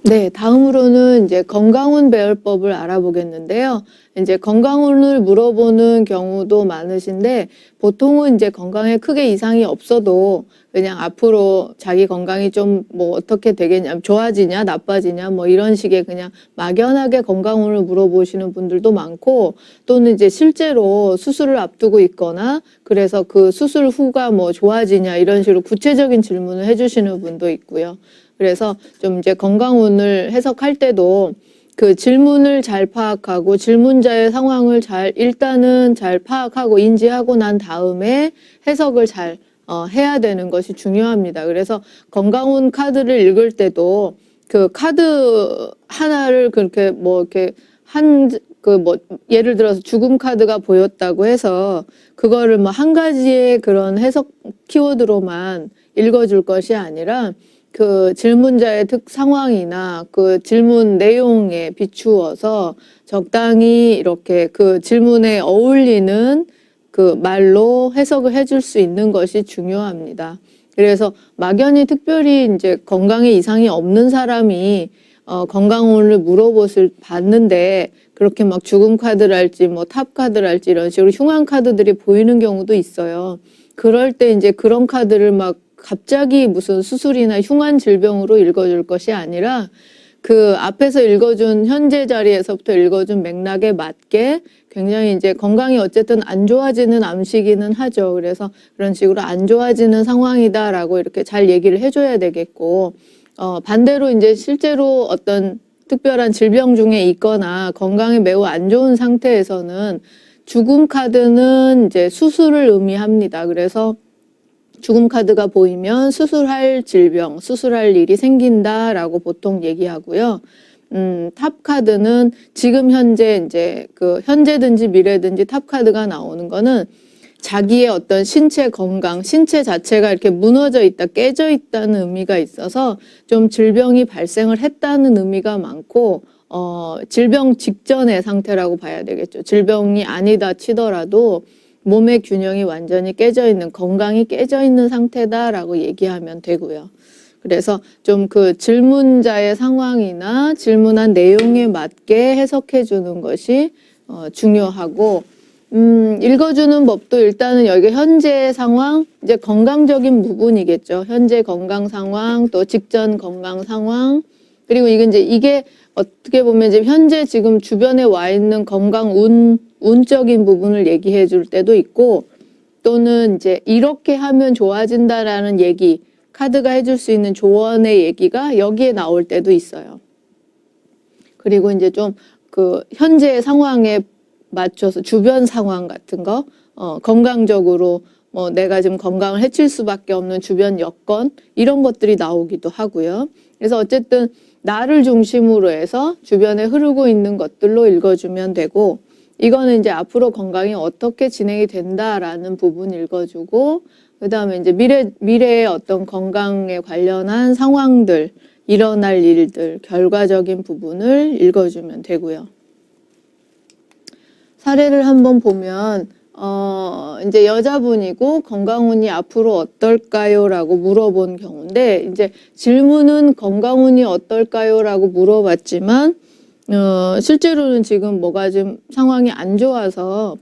네, 다음으로는 이제 건강운 배열법을 알아보겠는데요. 이제 건강운을 물어보는 경우도 많으신데, 보통은 이제 건강에 크게 이상이 없어도 그냥 앞으로 자기 건강이 좀 뭐 어떻게 되겠냐, 좋아지냐, 나빠지냐, 뭐 이런 식의 그냥 막연하게 건강운을 물어보시는 분들도 많고, 또는 이제 실제로 수술을 앞두고 있거나, 그래서 그 수술 후가 뭐 좋아지냐, 이런 식으로 구체적인 질문을 해주시는 분도 있고요. 그래서 좀 이제 건강운을 해석할 때도 그 질문을 잘 파악하고 질문자의 상황을 일단은 잘 파악하고 인지하고 난 다음에 해석을 잘 해야 되는 것이 중요합니다. 그래서 건강운 카드를 읽을 때도 그 카드 하나를 그렇게 뭐 이렇게 예를 들어서 죽음 카드가 보였다고 해서 그거를 뭐 한 가지의 그런 해석 키워드로만 읽어줄 것이 아니라 그 질문자의 상황이나 그 질문 내용에 비추어서 적당히 이렇게 그 질문에 어울리는 그 말로 해석을 해줄 수 있는 것이 중요합니다. 그래서 막연히 특별히 이제 건강에 이상이 없는 사람이 건강운을 봤는데 그렇게 막 죽음 카드랄지 뭐 탑 카드랄지 이런 식으로 흉한 카드들이 보이는 경우도 있어요. 그럴 때 이제 그런 카드를 막 갑자기 무슨 수술이나 흉한 질병으로 읽어줄 것이 아니라 그 앞에서 읽어준 현재 자리에서부터 읽어준 맥락에 맞게 굉장히 이제 건강이 어쨌든 안 좋아지는 암시기는 하죠. 그래서 그런 식으로 안 좋아지는 상황이다라고 이렇게 잘 얘기를 해줘야 되겠고, 반대로 이제 실제로 어떤 특별한 질병 중에 있거나 건강이 매우 안 좋은 상태에서는 죽음 카드는 이제 수술을 의미합니다. 그래서 죽음 카드가 보이면 수술할 질병, 수술할 일이 생긴다라고 보통 얘기하고요. 탑 카드는 지금 현재 이제 그 현재든지 미래든지 탑 카드가 나오는 거는 자기의 어떤 신체 건강, 신체 자체가 이렇게 무너져 있다, 깨져 있다는 의미가 있어서 좀 질병이 발생을 했다는 의미가 많고, 질병 직전의 상태라고 봐야 되겠죠. 질병이 아니다 치더라도 몸의 균형이 완전히 깨져 있는, 건강이 깨져 있는 상태다라고 얘기하면 되고요. 그래서 좀 그 질문자의 상황이나 질문한 내용에 맞게 해석해 주는 것이 중요하고, 읽어주는 법도 일단은 여기 현재 상황, 이제 건강적인 부분이겠죠. 현재 건강 상황, 또 직전 건강 상황, 그리고 이게 어떻게 보면 이제 현재 지금 주변에 와 있는 건강 운적인 부분을 얘기해 줄 때도 있고, 또는 이제 이렇게 하면 좋아진다라는 얘기, 카드가 해줄 수 있는 조언의 얘기가 여기에 나올 때도 있어요. 그리고 이제 좀 그 현재 상황에 맞춰서 주변 상황 같은 거, 건강적으로 뭐 내가 지금 건강을 해칠 수밖에 없는 주변 여건, 이런 것들이 나오기도 하고요. 그래서 어쨌든 나를 중심으로 해서 주변에 흐르고 있는 것들로 읽어주면 되고, 이거는 이제 앞으로 건강이 어떻게 진행이 된다라는 부분 읽어주고, 그 다음에 이제 미래의 어떤 건강에 관련한 상황들, 일어날 일들, 결과적인 부분을 읽어주면 되고요. 사례를 한번 보면, 이제 여자분이고 건강운이 앞으로 어떨까요? 라고 물어본 경우인데, 이제 질문은 건강운이 어떨까요? 라고 물어봤지만, 실제로는 지금 뭐가 좀 상황이 안 좋아서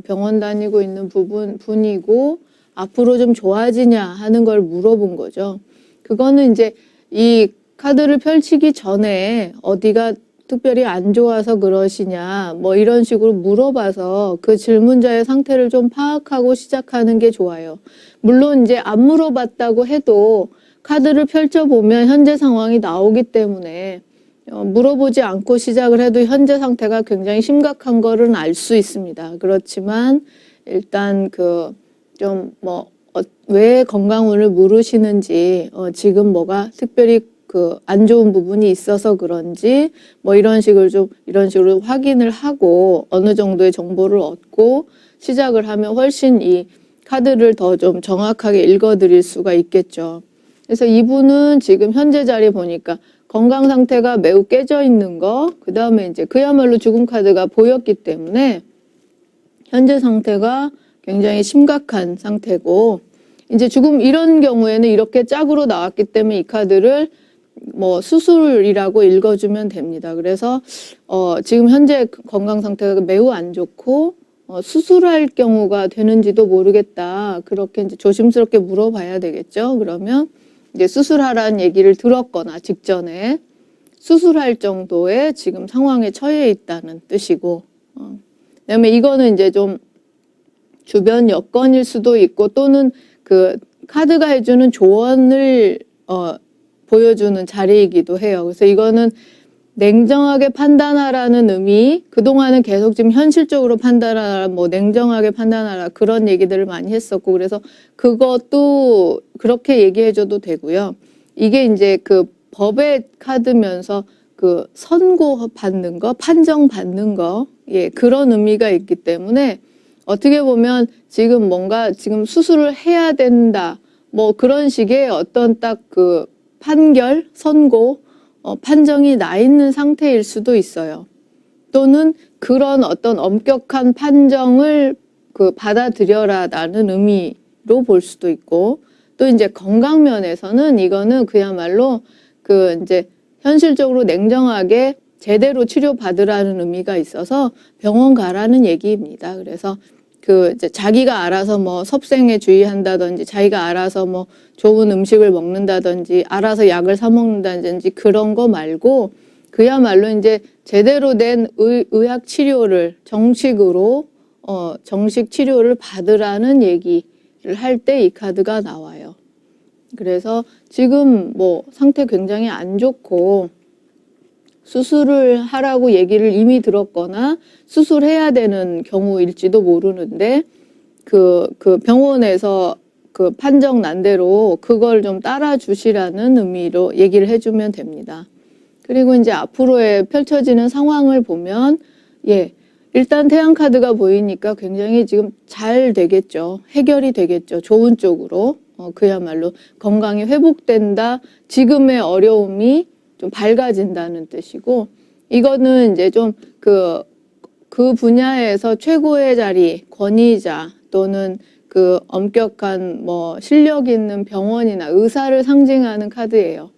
병원 다니고 있는 분이고, 앞으로 좀 좋아지냐 하는 걸 물어본 거죠. 그거는 이제 이 카드를 펼치기 전에 어디가 특별히 안 좋아서 그러시냐 뭐 이런 식으로 물어봐서 그 질문자의 상태를 좀 파악하고 시작하는 게 좋아요. 물론 이제 안 물어봤다고 해도 카드를 펼쳐보면 현재 상황이 나오기 때문에 물어보지 않고 시작을 해도 현재 상태가 굉장히 심각한 거는 알 수 있습니다. 그렇지만 일단 왜 건강운을 물으시는지, 지금 뭐가 특별히 그 안 좋은 부분이 있어서 그런지 뭐 이런 식으로 확인을 하고 어느 정도의 정보를 얻고 시작을 하면 훨씬 이 카드를 더 좀 정확하게 읽어드릴 수가 있겠죠. 그래서 이분은 지금 현재 자리 보니까 건강 상태가 매우 깨져 있는 거, 그 다음에 이제 그야말로 죽음 카드가 보였기 때문에 현재 상태가 굉장히 심각한 상태고, 이제 죽음 이런 경우에는 이렇게 짝으로 나왔기 때문에 이 카드를 뭐 수술이라고 읽어주면 됩니다. 그래서 지금 현재 건강 상태가 매우 안 좋고 수술할 경우가 되는지도 모르겠다. 그렇게 이제 조심스럽게 물어봐야 되겠죠. 그러면 이제 수술하라는 얘기를 들었거나 직전에 수술할 정도의 지금 상황에 처해 있다는 뜻이고, 그다음에 이거는 이제 좀 주변 여건일 수도 있고 또는 그 카드가 해주는 조언을 보여주는 자리이기도 해요. 그래서 이거는 냉정하게 판단하라는 의미, 그동안은 계속 지금 현실적으로 판단하라, 뭐 냉정하게 판단하라 그런 얘기들을 많이 했었고, 그래서 그것도 그렇게 얘기해줘도 되고요. 이게 이제 그 법의 카드면서 그 선고 받는 거, 판정 받는 거, 예, 그런 의미가 있기 때문에 어떻게 보면 지금 뭔가 지금 수술을 해야 된다, 뭐 그런 식의 어떤 딱 그 판결, 선고, 판정이 나 있는 상태일 수도 있어요. 또는 그런 어떤 엄격한 판정을 그 받아들여라라는 의미로 볼 수도 있고, 또 이제 건강 면에서는 이거는 그야말로 그 이제 현실적으로 냉정하게 제대로 치료받으라는 의미가 있어서 병원 가라는 얘기입니다. 그래서 그 이제 자기가 알아서 뭐 섭생에 주의한다든지, 자기가 알아서 뭐 좋은 음식을 먹는다든지, 알아서 약을 사 먹는다든지 그런 거 말고 그야말로 이제 제대로 된 의학 치료를 정식으로 정식 치료를 받으라는 얘기를 할 때 이 카드가 나와요. 그래서 지금 뭐 상태 굉장히 안 좋고 수술을 하라고 얘기를 이미 들었거나 수술해야 되는 경우일지도 모르는데 그 병원에서 그 판정 난 대로 그걸 좀 따라 주시라는 의미로 얘기를 해주면 됩니다. 그리고 이제 앞으로의 펼쳐지는 상황을 보면, 예, 일단 태양 카드가 보이니까 굉장히 지금 잘 되겠죠. 해결이 되겠죠. 좋은 쪽으로. 그야말로 건강이 회복된다. 지금의 어려움이 좀 밝아진다는 뜻이고, 이거는 이제 좀 그 분야에서 최고의 자리, 권위자 또는 그 엄격한 뭐 실력 있는 병원이나 의사를 상징하는 카드예요.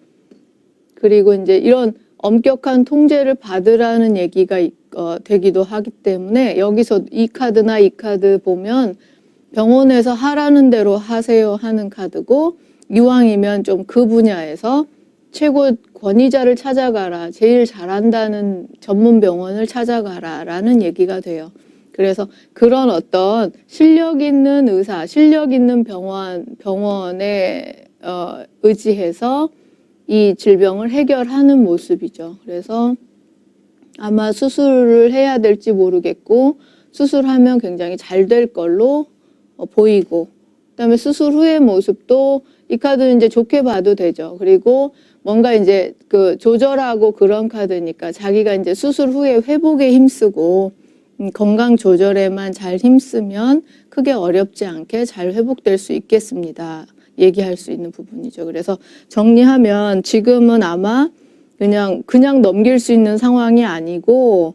그리고 이제 이런 엄격한 통제를 받으라는 얘기가 되기도 하기 때문에 여기서 이 카드나 이 카드 보면 병원에서 하라는 대로 하세요 하는 카드고, 이왕이면 좀 그 분야에서 최고 권위자를 찾아가라, 제일 잘한다는 전문 병원을 찾아가라라는 얘기가 돼요. 그래서 그런 어떤 실력 있는 의사, 실력 있는 병원에 의지해서 이 질병을 해결하는 모습이죠. 그래서 아마 수술을 해야 될지 모르겠고 수술하면 굉장히 잘 될 걸로 보이고, 그다음에 수술 후의 모습도 이 카드는 이제 좋게 봐도 되죠. 그리고 뭔가 이제 그 조절하고 그런 카드니까 자기가 이제 수술 후에 회복에 힘쓰고 건강 조절에만 잘 힘쓰면 크게 어렵지 않게 잘 회복될 수 있겠습니다. 얘기할 수 있는 부분이죠. 그래서 정리하면 지금은 아마 그냥 넘길 수 있는 상황이 아니고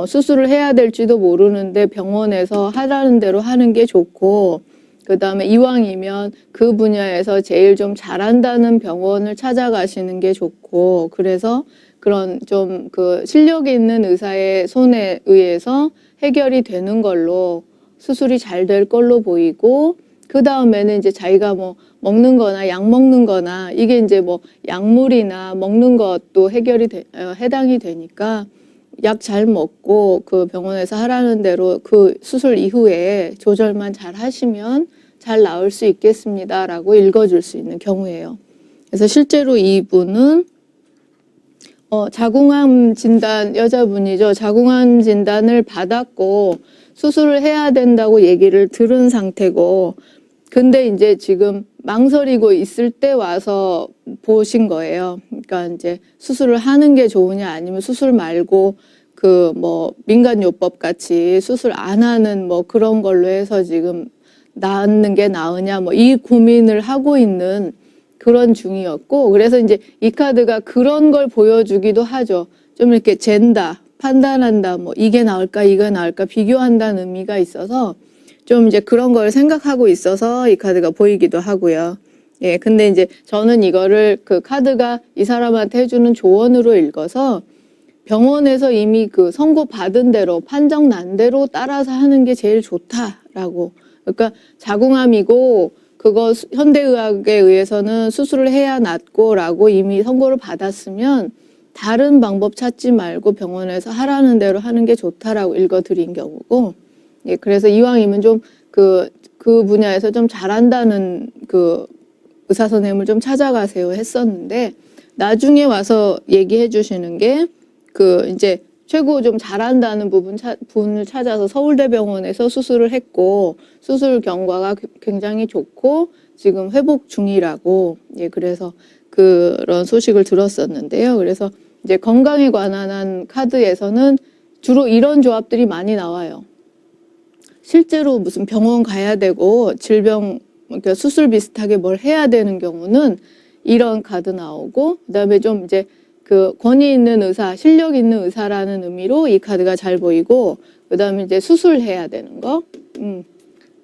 수술을 해야 될지도 모르는데 병원에서 하라는 대로 하는 게 좋고, 그다음에 이왕이면 그 분야에서 제일 좀 잘한다는 병원을 찾아가시는 게 좋고, 그래서 그런 좀 그 실력 있는 의사의 손에 의해서 해결이 되는 걸로 수술이 잘 될 걸로 보이고, 그 다음에는 이제 자기가 뭐 먹는 거나 약 먹는 거나 이게 이제 뭐 약물이나 먹는 것도 해당이 되니까 약 잘 먹고 그 병원에서 하라는 대로 그 수술 이후에 조절만 잘 하시면 잘 나을 수 있겠습니다라고 읽어줄 수 있는 경우예요. 그래서 실제로 이분은 자궁암 진단, 여자분이죠. 자궁암 진단을 받았고 수술을 해야 된다고 얘기를 들은 상태고, 근데 이제 지금 망설이고 있을 때 와서 보신 거예요. 그러니까 이제 수술을 하는 게 좋으냐 아니면 수술 말고 그 뭐 민간요법 같이 수술 안 하는 뭐 그런 걸로 해서 지금 낳는 게 나으냐 뭐 이 고민을 하고 있는 그런 중이었고, 그래서 이제 이 카드가 그런 걸 보여주기도 하죠. 좀 이렇게 잰다, 판단한다, 뭐 이게 나을까 이게 나을까 비교한다는 의미가 있어서 좀 이제 그런 걸 생각하고 있어서 이 카드가 보이기도 하고요. 예, 근데 이제 저는 이거를 그 카드가 이 사람한테 해주는 조언으로 읽어서 병원에서 이미 그 선고 받은 대로 판정 난 대로 따라서 하는 게 제일 좋다라고. 그러니까 자궁암이고 그거 현대의학에 의해서는 수술을 해야 낫고라고 이미 선고를 받았으면 다른 방법 찾지 말고 병원에서 하라는 대로 하는 게 좋다라고 읽어드린 경우고, 예, 그래서 이왕이면 좀 그 분야에서 좀 잘한다는 그 의사 선생님을 좀 찾아가세요 했었는데, 나중에 와서 얘기해 주시는 게 이제 최고 좀 잘한다는 분을 찾아서 서울대병원에서 수술을 했고 수술 경과가 굉장히 좋고 지금 회복 중이라고, 예, 그래서 그런 소식을 들었었는데요. 그래서 이제 건강에 관한 카드에서는 주로 이런 조합들이 많이 나와요. 실제로 무슨 병원 가야 되고 질병, 그러니까 수술 비슷하게 뭘 해야 되는 경우는 이런 카드 나오고, 그다음에 좀 이제 그 권위 있는 의사, 실력 있는 의사라는 의미로 이 카드가 잘 보이고, 그다음에 이제 수술해야 되는 거.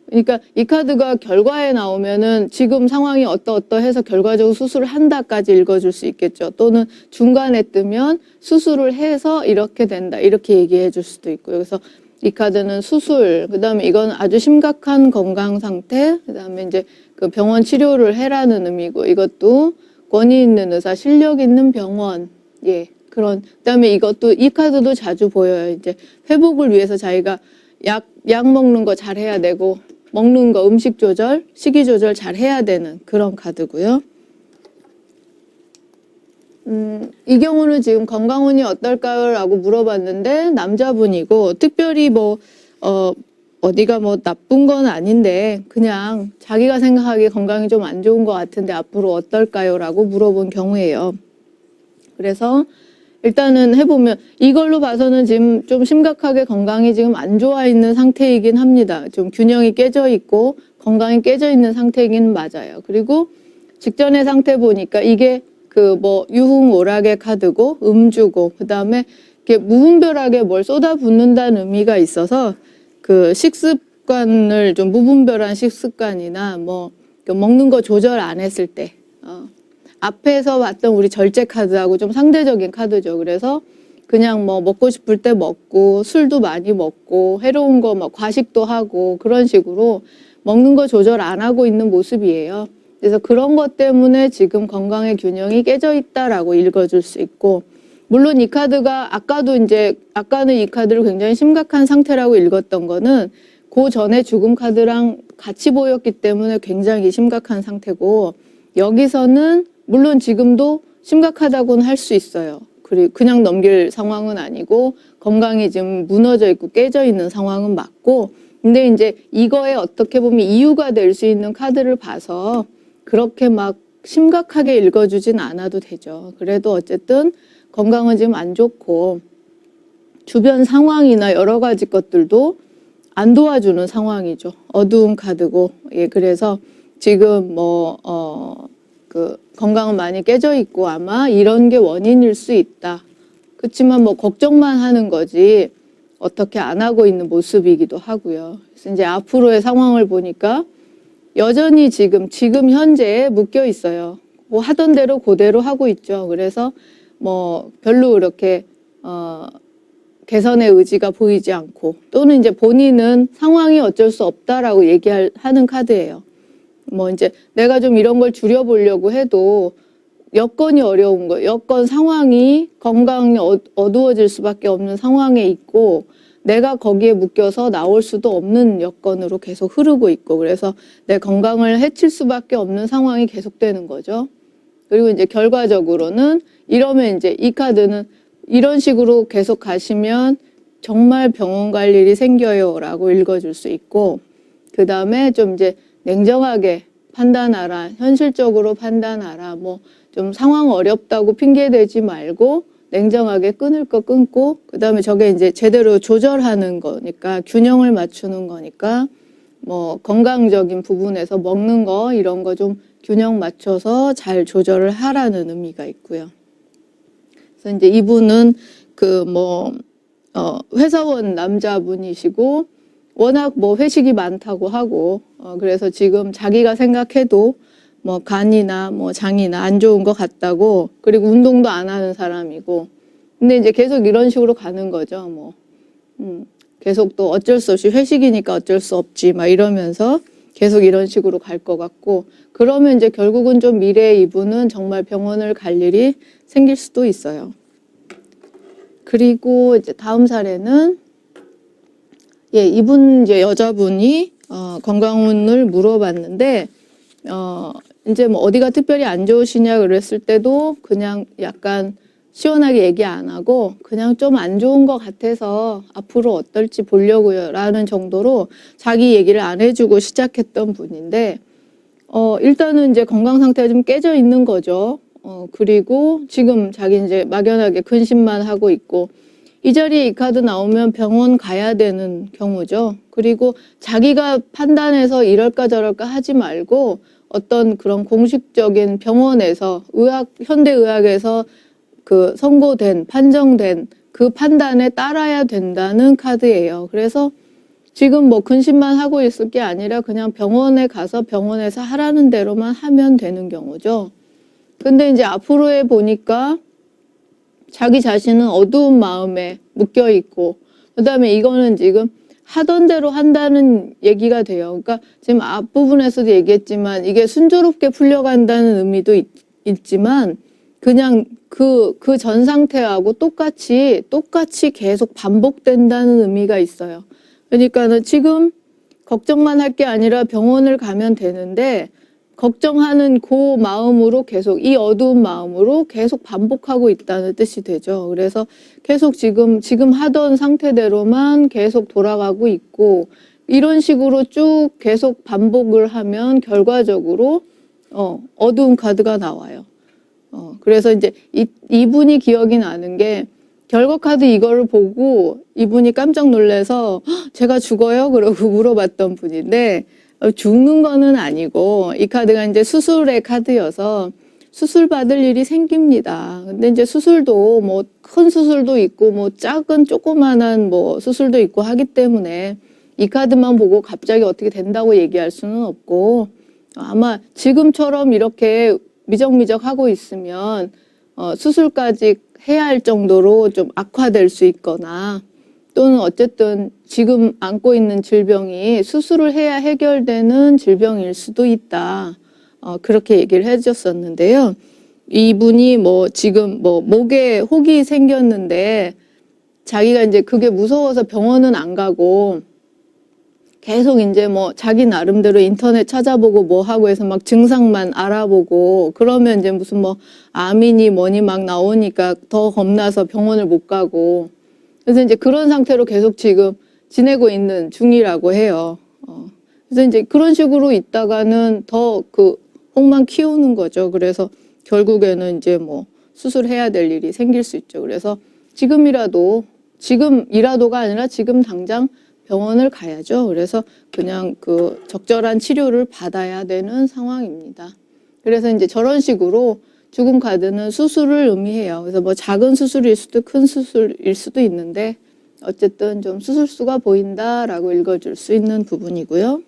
그러니까 이 카드가 결과에 나오면은 지금 상황이 어떠해서 결과적으로 수술을 한다까지 읽어줄 수 있겠죠. 또는 중간에 뜨면 수술을 해서 이렇게 된다, 이렇게 얘기해 줄 수도 있고요. 그래서 이 카드는 수술, 그다음에 이건 아주 심각한 건강 상태, 그다음에 이제 그 병원 치료를 해라는 의미고, 이것도 권위 있는 의사, 실력 있는 병원, 예, 그런. 그다음에 이것도 이 카드도 자주 보여요. 이제 회복을 위해서 자기가 약 먹는 거 잘 해야 되고, 먹는 거 음식 조절, 식이 조절 잘 해야 되는 그런 카드고요. 이 경우는 지금 건강운이 어떨까요? 라고 물어봤는데 남자분이고, 특별히 어디가 나쁜 건 아닌데 그냥 자기가 생각하기에 건강이 좀 안 좋은 것 같은데 앞으로 어떨까요? 라고 물어본 경우예요. 그래서 일단은 해보면 이걸로 봐서는 지금 좀 심각하게 건강이 지금 안 좋아 있는 상태이긴 합니다. 좀 균형이 깨져 있고 건강이 깨져 있는 상태이긴 맞아요. 그리고 직전의 상태 보니까 이게 유흥오락의 카드고 음주고, 그다음에 이렇게 무분별하게 뭘 쏟아붓는다는 의미가 있어서 그 식습관을 좀 무분별한 식습관이나 먹는 거 조절 안 했을 때, 앞에서 봤던 우리 절제 카드하고 좀 상대적인 카드죠. 그래서 그냥 먹고 싶을 때 먹고 술도 많이 먹고 해로운 거 과식도 하고 그런 식으로 먹는 거 조절 안 하고 있는 모습이에요. 그래서 그런 것 때문에 지금 건강의 균형이 깨져 있다라고 읽어줄 수 있고, 물론 이 카드가 아까는 이 카드를 굉장히 심각한 상태라고 읽었던 거는 그 전에 죽음 카드랑 같이 보였기 때문에 굉장히 심각한 상태고, 여기서는 물론 지금도 심각하다고는 할 수 있어요. 그리고 그냥 넘길 상황은 아니고 건강이 지금 무너져 있고 깨져 있는 상황은 맞고, 근데 이제 이거에 어떻게 보면 이유가 될 수 있는 카드를 봐서 그렇게 심각하게 읽어주진 않아도 되죠. 그래도 어쨌든 건강은 지금 안 좋고 주변 상황이나 여러 가지 것들도 안 도와주는 상황이죠. 어두운 카드고, 예, 그래서 지금 건강은 많이 깨져 있고 아마 이런 게 원인일 수 있다. 그렇지만 걱정만 하는 거지 어떻게 안 하고 있는 모습이기도 하고요. 그래서 이제 앞으로의 상황을 보니까 여전히 지금 현재에 묶여 있어요. 하던 대로 그대로 하고 있죠. 그래서 별로 그렇게 개선의 의지가 보이지 않고, 또는 이제 본인은 상황이 어쩔 수 없다라고 하는 카드예요. 이제 내가 좀 이런 걸 줄여보려고 해도 여건이 어려운 거, 여건 상황이 건강이 어두워질 수밖에 없는 상황에 있고 내가 거기에 묶여서 나올 수도 없는 여건으로 계속 흐르고 있고, 그래서 내 건강을 해칠 수밖에 없는 상황이 계속되는 거죠. 그리고 이제 결과적으로는 이러면 이제 이 카드는 이런 식으로 계속 가시면 정말 병원 갈 일이 생겨요 라고 읽어줄 수 있고, 그 다음에 좀 이제 냉정하게 판단하라, 현실적으로 판단하라, 좀 상황 어렵다고 핑계대지 말고 냉정하게 끊을 거 끊고, 그 다음에 저게 이제 제대로 조절하는 거니까, 균형을 맞추는 거니까 건강적인 부분에서 먹는 거 이런 거 좀 균형 맞춰서 잘 조절을 하라는 의미가 있고요. 그래서 이제 이분은 회사원 남자분이시고 워낙 회식이 많다고 하고, 그래서 지금 자기가 생각해도 뭐 간이나 뭐 장이나 안 좋은 것 같다고, 그리고 운동도 안 하는 사람이고, 근데 이제 계속 이런 식으로 가는 거죠. 뭐 계속 또 어쩔 수 없이 회식이니까 어쩔 수 없지 막 이러면서 계속 이런 식으로 갈 것 같고, 그러면 이제 결국은 좀 미래에 이분은 정말 병원을 갈 일이 생길 수도 있어요. 그리고 이제 다음 사례는, 예, 이분 이제 여자분이 건강운을 물어봤는데, 이제 뭐 어디가 특별히 안 좋으시냐 그랬을 때도 그냥 약간 시원하게 얘기 안 하고 그냥 좀 안 좋은 것 같아서 앞으로 어떨지 보려고요 라는 정도로 자기 얘기를 안 해주고 시작했던 분인데, 일단은 이제 건강 상태가 좀 깨져 있는 거죠. 그리고 지금 자기 이제 막연하게 근심만 하고 있고, 이 자리에 이 카드 나오면 병원 가야 되는 경우죠. 그리고 자기가 판단해서 이럴까 저럴까 하지 말고 어떤 그런 공식적인 병원에서 현대의학에서 그 선고된, 판정된 그 판단에 따라야 된다는 카드예요. 그래서 지금 뭐 근심만 하고 있을 게 아니라 그냥 병원에 가서 병원에서 하라는 대로만 하면 되는 경우죠. 근데 이제 앞으로에 보니까 자기 자신은 어두운 마음에 묶여 있고, 그다음에 이거는 지금 하던 대로 한다는 얘기가 돼요. 그러니까 지금 앞부분에서도 얘기했지만 이게 순조롭게 풀려간다는 의미도 있지만 그냥 그 전 상태하고 똑같이 계속 반복된다는 의미가 있어요. 그러니까는 지금 걱정만 할 게 아니라 병원을 가면 되는데 걱정하는 그 마음으로 계속, 이 어두운 마음으로 계속 반복하고 있다는 뜻이 되죠. 그래서 계속 지금 하던 상태대로만 계속 돌아가고 있고, 이런 식으로 쭉 계속 반복을 하면 결과적으로 어두운 카드가 나와요. 그래서 이제 이분이 기억이 나는 게, 결과 카드 이거를 보고 이분이 깜짝 놀라서 제가 죽어요? 그러고 물어봤던 분인데, 죽는 거는 아니고 이 카드가 이제 수술의 카드여서 수술 받을 일이 생깁니다. 근데 이제 수술도 뭐 큰 수술도 있고 뭐 작은 조그만한 뭐 수술도 있고 하기 때문에 이 카드만 보고 갑자기 어떻게 된다고 얘기할 수는 없고, 아마 지금처럼 이렇게 미적미적 하고 있으면 수술까지 해야 할 정도로 좀 악화될 수 있거나, 또는 어쨌든 지금 안고 있는 질병이 수술을 해야 해결되는 질병일 수도 있다. 그렇게 얘기를 해줬었는데요. 이분이 뭐 지금 뭐 목에 혹이 생겼는데 자기가 이제 그게 무서워서 병원은 안 가고 계속 이제 뭐 자기 나름대로 인터넷 찾아보고 뭐 하고 해서 막 증상만 알아보고, 그러면 이제 무슨 뭐 암이니 뭐니 막 나오니까 더 겁나서 병원을 못 가고, 그래서 이제 그런 상태로 계속 지금 지내고 있는 중이라고 해요. 그래서 이제 그런 식으로 있다가는 더 그 혹만 키우는 거죠. 그래서 결국에는 이제 뭐 수술해야 될 일이 생길 수 있죠. 그래서 지금이라도가 아니라 지금 당장 병원을 가야죠. 그래서 그냥 그 적절한 치료를 받아야 되는 상황입니다. 그래서 이제 저런 식으로 죽음 카드는 수술을 의미해요. 그래서 뭐 작은 수술일 수도 큰 수술일 수도 있는데 어쨌든 좀 수술수가 보인다라고 읽어줄 수 있는 부분이고요.